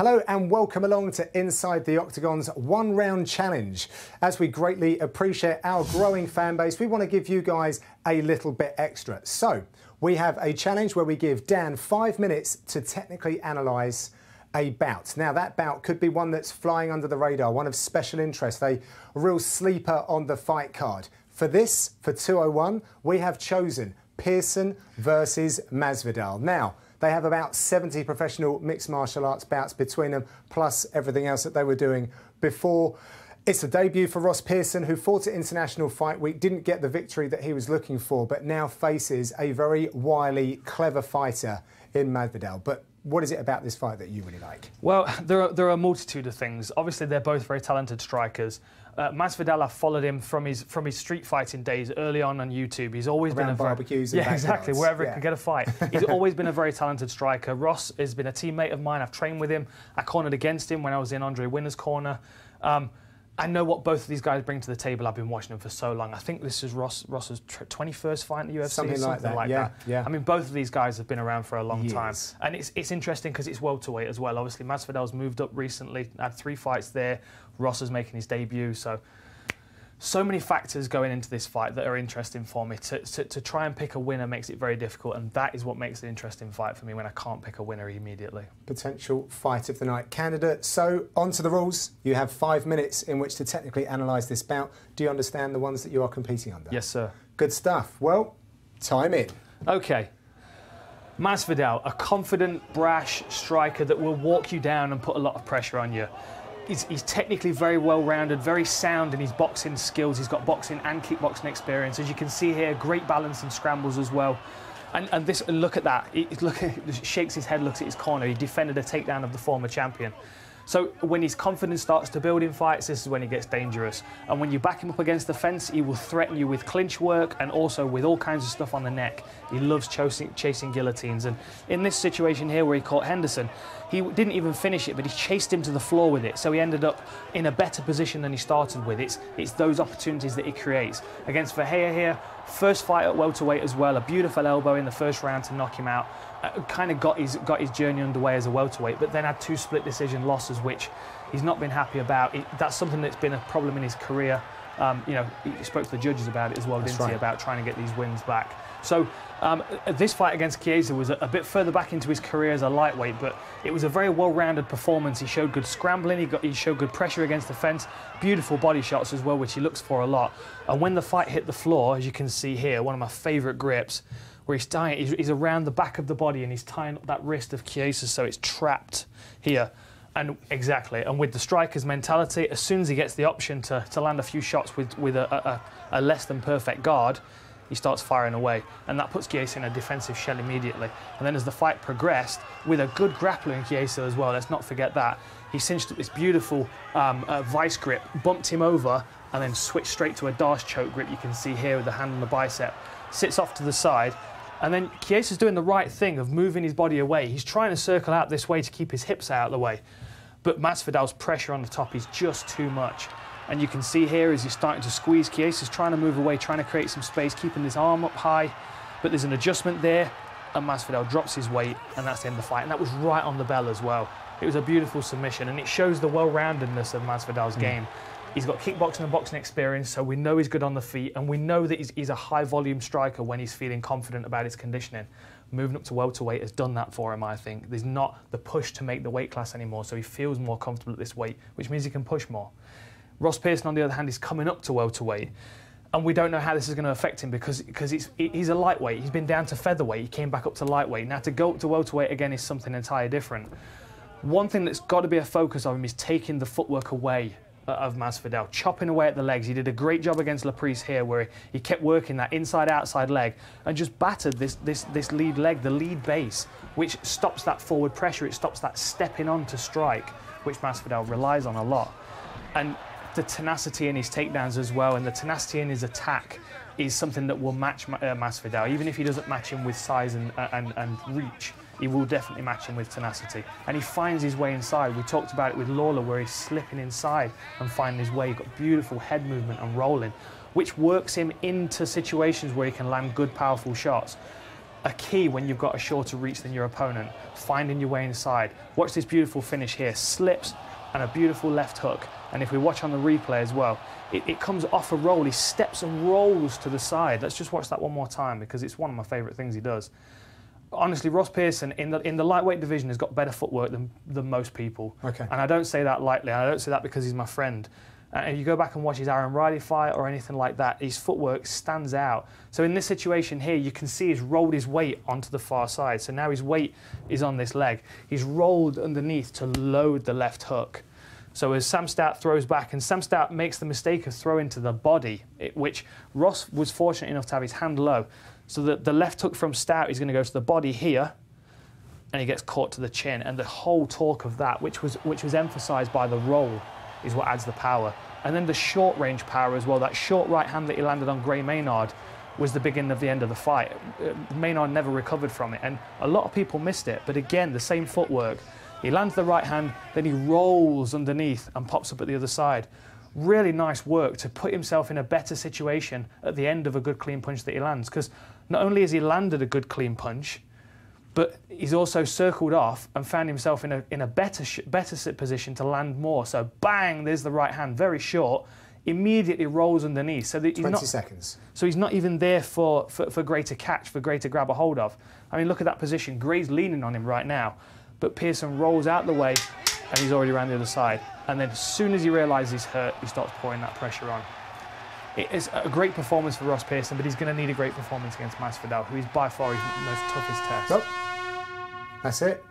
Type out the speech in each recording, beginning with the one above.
Hello and welcome along to Inside the Octagon's one-round challenge. As we greatly appreciate our growing fan base, we want to give you guys a little bit extra. So, we have a challenge where we give Dan 5 minutes to technically analyse a bout. Now, that bout could be one that's flying under the radar, one of special interest, a real sleeper on the fight card. For this, for 201, we have chosen Pearson versus Masvidal. Now, they have about 70 professional mixed martial arts bouts between them, plus everything else that they were doing before. It's a debut for Ross Pearson, who fought at International Fight Week, didn't get the victory that he was looking for, but now faces a very wily, clever fighter in Masvidal. But what is it about this fight that you really like? Well, there are a multitude of things. Obviously, they're both very talented strikers. Masvidal, I followed him from his street fighting days early on YouTube. He's always been a barbecues and exactly, wherever he could get a fight. He's always been a very talented striker. Ross has been a teammate of mine. I've trained with him. I cornered against him when I was in Andre Winner's corner. I know what both of these guys bring to the table. I've been watching them for so long. I think this is Ross's 21st fight in the UFC. Something like that. Yeah. I mean, both of these guys have been around for a long time. And it's interesting because it's welterweight as well. Obviously, Masvidal's moved up recently, had 3 fights there. Ross is making his debut. So many factors going into this fight that are interesting for me. To try and pick a winner makes it very difficult, and that is what makes an interesting fight for me when I can't pick a winner immediately. Potential fight of the night candidate. So, on to the rules. You have 5 minutes in which to technically analyse this bout. Do you understand the ones that you are competing under? Yes, sir. Good stuff. Well, time in. Okay. Masvidal, a confident, brash striker that will walk you down and put a lot of pressure on you. He's technically very well-rounded, very sound in his boxing skills. He's got boxing and kickboxing experience. As you can see here, great balance in scrambles as well. And look at that. He shakes his head, looks at his corner. He defended a takedown of the former champion. So when his confidence starts to build in fights, this is when he gets dangerous. And when you back him up against the fence, he will threaten you with clinch work and also with all kinds of stuff on the neck. He loves chasing guillotines. And in this situation here where he caught Henderson, he didn't even finish it, but he chased him to the floor with it. So he ended up in a better position than he started with. It's those opportunities that he creates. Against Verheyen here, first fight at welterweight as well, a beautiful elbow in the first round to knock him out. Kind of got his journey underway as a welterweight, but then had 2 split decision losses, which he's not been happy about. That's something that's been a problem in his career. You know, he spoke to the judges about it as well, didn't he, about trying to get these wins back. So this fight against Chiesa was a bit further back into his career as a lightweight, but it was a very well-rounded performance. He showed good scrambling, he showed good pressure against the fence, beautiful body shots as well, which he looks for a lot. And when the fight hit the floor, as you can see here, one of my favourite grips, where he's around the back of the body and he's tying up that wrist of Chiesa so it's trapped here. And exactly, and with the striker's mentality, as soon as he gets the option to land a few shots with a less than perfect guard, he starts firing away, and that puts Chiesa in a defensive shell immediately. And then as the fight progressed, with a good grappling Chiesa as well, let's not forget that, he cinched up this beautiful vice grip, bumped him over, and then switched straight to a Darce choke grip you can see here with the hand on the bicep. Sits off to the side, and then Chiesa's doing the right thing of moving his body away. He's trying to circle out this way to keep his hips out of the way. But Masvidal's pressure on the top is just too much. And you can see here as he's starting to squeeze, Chiesa's trying to move away, trying to create some space, keeping his arm up high. But there's an adjustment there, and Masvidal drops his weight, and that's the end of the fight. And that was right on the bell as well. It was a beautiful submission, and it shows the well-roundedness of Masvidal's game. He's got kickboxing and boxing experience, so we know he's good on the feet, and we know that he's a high-volume striker when he's feeling confident about his conditioning. Moving up to welterweight has done that for him, I think. There's not the push to make the weight class anymore, so he feels more comfortable at this weight, which means he can push more. Ross Pearson, on the other hand, is coming up to welterweight, and we don't know how this is going to affect him because he's a lightweight. He's been down to featherweight. He came back up to lightweight. Now, to go up to welterweight again is something entirely different. One thing that's got to be a focus of him is taking the footwork away of Masvidal, chopping away at the legs. He did a great job against Laprise here, where he kept working that inside-outside leg and just battered this lead leg, the lead base, which stops that forward pressure. It stops that stepping on to strike, which Masvidal relies on a lot. And the tenacity in his takedowns as well, and the tenacity in his attack is something that will match Masvidal. Even if he doesn't match him with size and reach, he will definitely match him with tenacity. And he finds his way inside. We talked about it with Lawler, where he's slipping inside and finding his way. He's got beautiful head movement and rolling, which works him into situations where he can land good, powerful shots. a key when you've got a shorter reach than your opponent, finding your way inside. Watch this beautiful finish here, slips and a beautiful left hook. And if we watch on the replay as well, it comes off a roll, he steps and rolls to the side. Let's just watch that one more time because it's one of my favourite things he does. Honestly, Ross Pearson in the lightweight division has got better footwork than most people. Okay. And I don't say that lightly, I don't say that because he's my friend. If you go back and watch his Aaron Riley fight or anything like that, his footwork stands out. So in this situation here, you can see he's rolled his weight onto the far side. So now his weight is on this leg. He's rolled underneath to load the left hook. So as Sam Stout throws back, and Sam Stout makes the mistake of throwing to the body, which Ross was fortunate enough to have his hand low. So that the left hook from Stout is going to go to the body here, and he gets caught to the chin. And the whole torque of that, which was emphasised by the roll, is what adds the power. And then the short range power as well, that short right hand that he landed on Gray Maynard was the beginning of the end of the fight. Maynard never recovered from it, and a lot of people missed it. But again, the same footwork. He lands the right hand, then he rolls underneath and pops up at the other side. Really nice work to put himself in a better situation at the end of a good clean punch that he lands. Because not only has he landed a good clean punch, but he's also circled off and found himself in a better position to land more. So bang, there's the right hand, very short, immediately rolls underneath. So that 20 seconds. So he's not even there for Gray to catch, for Gray to grab a hold of. I mean, look at that position. Gray's leaning on him right now, but Pearson rolls out the way and he's already around the other side. And then as soon as he realises he's hurt, he starts pouring that pressure on. It is a great performance for Ross Pearson, but he's going to need a great performance against Masvidal, who is by far his most toughest test. Nope. That's it.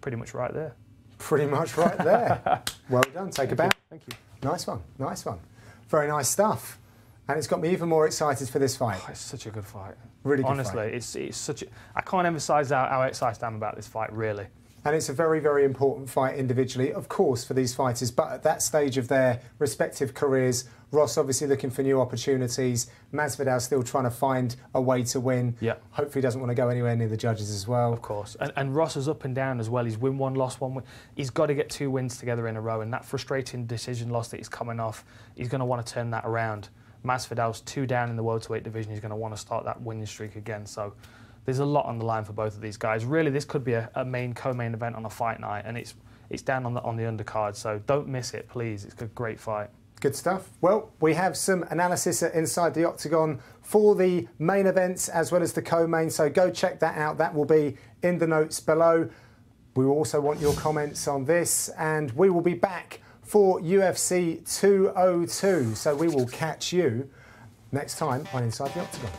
Pretty much right there. Pretty much right there. Well done. Take a bow. Thank you. Nice one. Nice one. Very nice stuff. And it's got me even more excited for this fight. Oh, it's such a good fight. Really good Honestly, fight. it's such a... I can't emphasise how excited I am about this fight, really. And it's a very, very important fight individually, of course, for these fighters. But at that stage of their respective careers, Ross obviously looking for new opportunities. Masvidal still trying to find a way to win. Yeah. Hopefully doesn't want to go anywhere near the judges as well. Of course. And Ross is up and down as well. He's win one, lost one. He's got to get 2 wins together in a row. And that frustrating decision loss that he's coming off, he's going to want to turn that around. Masvidal's 2 down in the welterweight division. He's going to want to start that winning streak again. So there's a lot on the line for both of these guys. Really, this could be a co-main event on a fight night, and it's down on the undercard. So don't miss it, please. It's a great fight. Good stuff. Well, we have some analysis at Inside the Octagon for the main events as well as the co-main. So go check that out. That will be in the notes below. We also want your comments on this, and we will be back for UFC 202. So we will catch you next time on Inside the Octagon.